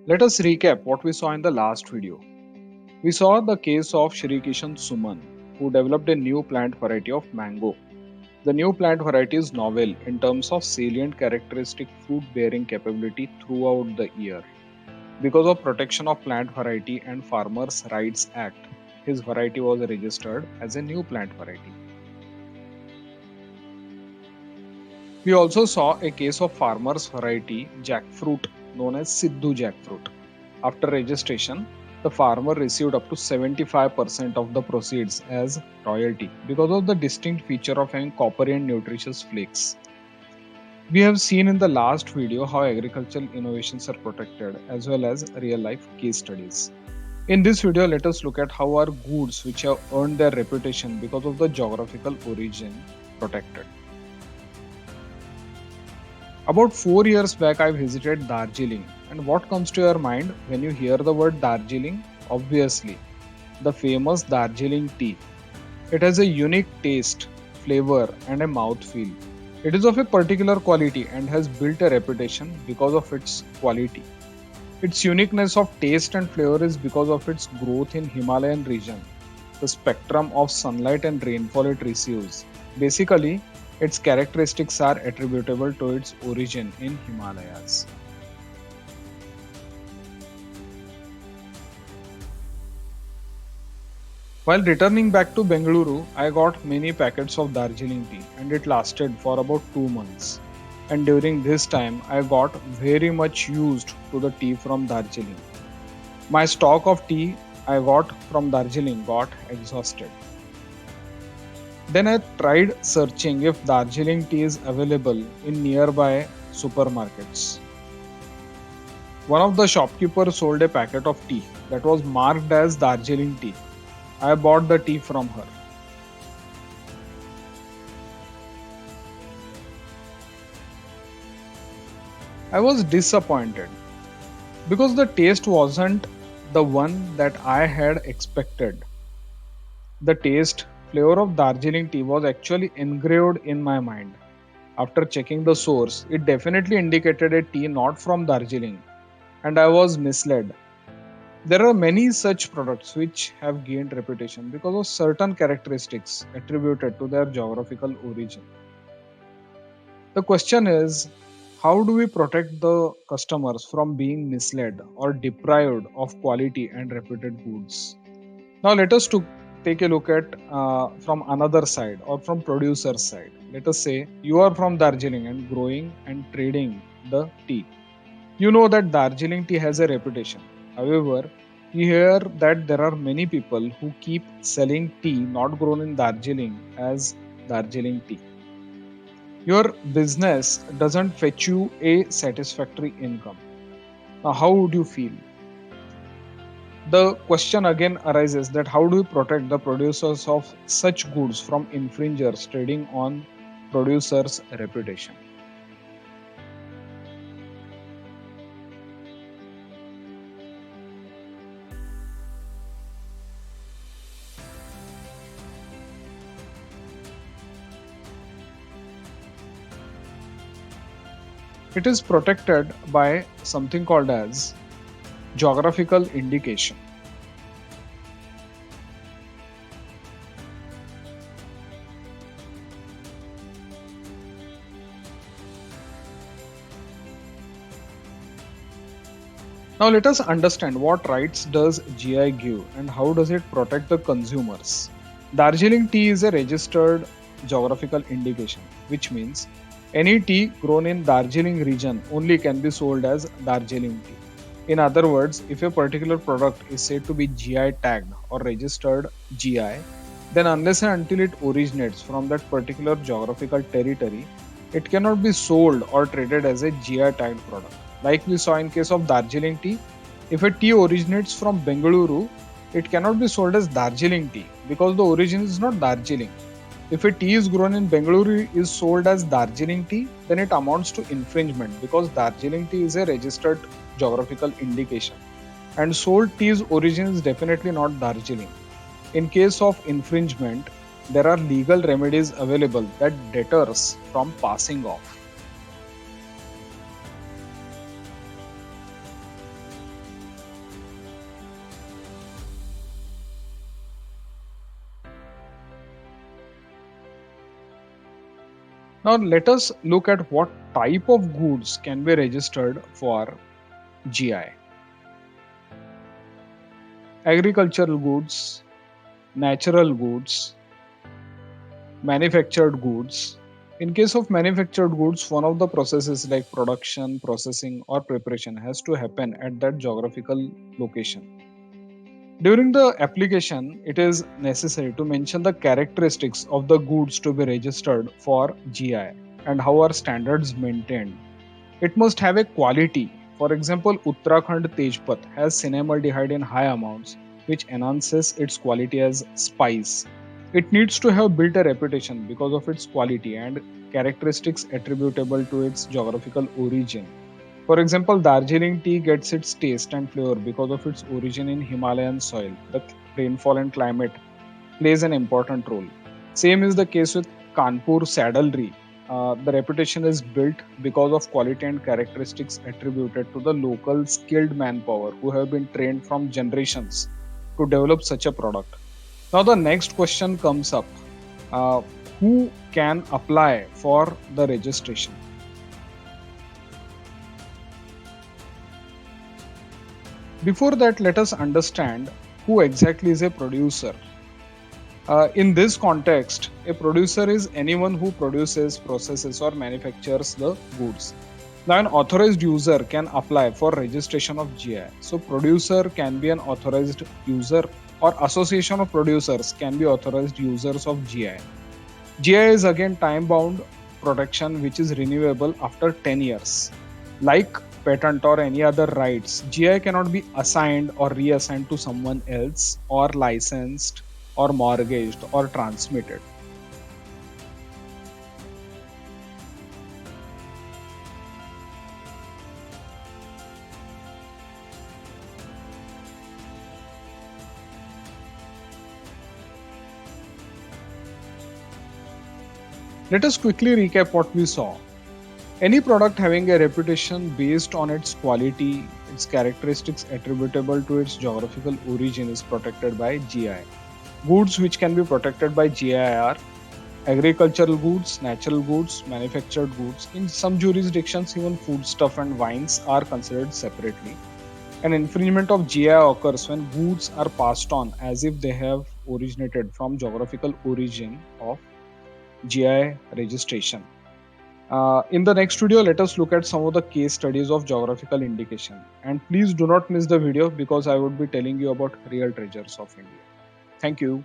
Let us recap what we saw in the last video. We saw the case of Shri Kishan Suman, who developed a new plant variety of mango. The new plant variety is novel in terms of salient characteristic fruit bearing capability throughout the year. Because of Protection of Plant Variety and Farmers' Rights Act, his variety was registered as a new plant variety. We also saw a case of farmers' variety jackfruit known as Sidhu jackfruit. After registration, the farmer received up to 75% of the proceeds as royalty because of the distinct feature of having coppery and nutritious flakes. We have seen in the last video how agricultural innovations are protected as well as real life case studies. In this video, let us look at how our goods which have earned their reputation because of the geographical origin protected. About 4 years back, I visited Darjeeling. And what comes to your mind when you hear the word Darjeeling? Obviously, the famous Darjeeling tea. It has a unique taste, flavor, and a mouthfeel. It is of a particular quality and has built a reputation because of its quality. Its uniqueness of taste and flavor is because of its growth in Himalayan region, the spectrum of sunlight and rainfall it receives. Basically, its characteristics are attributable to its origin in Himalayas. While returning back to Bengaluru, I got many packets of Darjeeling tea and it lasted for about 2 months. And during this time, I got very much used to the tea from Darjeeling. My stock of tea I got from Darjeeling got exhausted. Then I tried searching if Darjeeling tea is available in nearby supermarkets. One of the shopkeepers sold a packet of tea that was marked as Darjeeling tea. I bought the tea from her. I was disappointed because the taste wasn't the one that I had expected. The taste flavor of Darjeeling tea was actually engraved in my mind. After checking the source, it definitely indicated a tea not from Darjeeling, and I was misled. There are many such products which have gained reputation because of certain characteristics attributed to their geographical origin. The question is, how do we protect the customers from being misled or deprived of quality and reputed goods? Now let us take a look at from another side or from producer's side. Let us say you are from Darjeeling and growing and trading the tea. You know that Darjeeling tea has a reputation. However, you hear that there are many people who keep selling tea not grown in Darjeeling as Darjeeling tea. Your business doesn't fetch you a satisfactory income. Now, how would you feel? The question again arises that how do we protect the producers of such goods from infringers trading on producers' reputation? It is protected by something called as geographical indication. Now let us understand what rights does GI give and how does it protect the consumers. Darjeeling tea is a registered geographical indication, which means any tea grown in Darjeeling region only can be sold as Darjeeling tea. In other words, if a particular product is said to be GI tagged or registered GI, then unless and until it originates from that particular geographical territory, it cannot be sold or traded as a GI tagged product. Like we saw in case of Darjeeling tea, if a tea originates from Bengaluru, it cannot be sold as Darjeeling tea because the origin is not Darjeeling. If a tea is grown in Bengaluru is sold as Darjeeling tea, then it amounts to infringement because Darjeeling tea is a registered geographical indication and sold tea's origin is definitely not Darjeeling. In case of infringement, there are legal remedies available that deters from passing off. Now let us look at what type of goods can be registered for GI. Agricultural goods, natural goods, manufactured goods. In case of manufactured goods, one of the processes like production, processing, or preparation has to happen at that geographical location. During the application, it is necessary to mention the characteristics of the goods to be registered for GI and how are standards maintained. It must have a quality. For example, Uttarakhand Tejpat has cinnamaldehyde in high amounts, which enhances its quality as spice. It needs to have built a reputation because of its quality and characteristics attributable to its geographical origin. For example, Darjeeling tea gets its taste and flavor because of its origin in Himalayan soil. The rainfall and climate plays an important role. Same is the case with Kanpur saddlery. The reputation is built because of quality and characteristics attributed to the local skilled manpower who have been trained from generations to develop such a product. Now, the next question comes up, uh, who can apply for the registration? Before that, let us understand who exactly is a producer. In this context, a producer is anyone who produces, processes, or manufactures the goods. Now, an authorized user can apply for registration of GI. So, producer can be an authorized user, or association of producers can be authorized users of GI. GI is again time bound protection which is renewable after 10 years. Like patent or any other rights, GI cannot be assigned or reassigned to someone else, or licensed, or mortgaged, or transmitted. Let us quickly recap what we saw. Any product having a reputation based on its quality, its characteristics attributable to its geographical origin is protected by GI. Goods which can be protected by GI are agricultural goods, natural goods, manufactured goods. In some jurisdictions, even foodstuff and wines are considered separately. An infringement of GI occurs when goods are passed on as if they have originated from geographical origin of GI registration. In the next video, let us look at some of the case studies of geographical indication. And please do not miss the video because I would be telling you about real treasures of India. Thank you.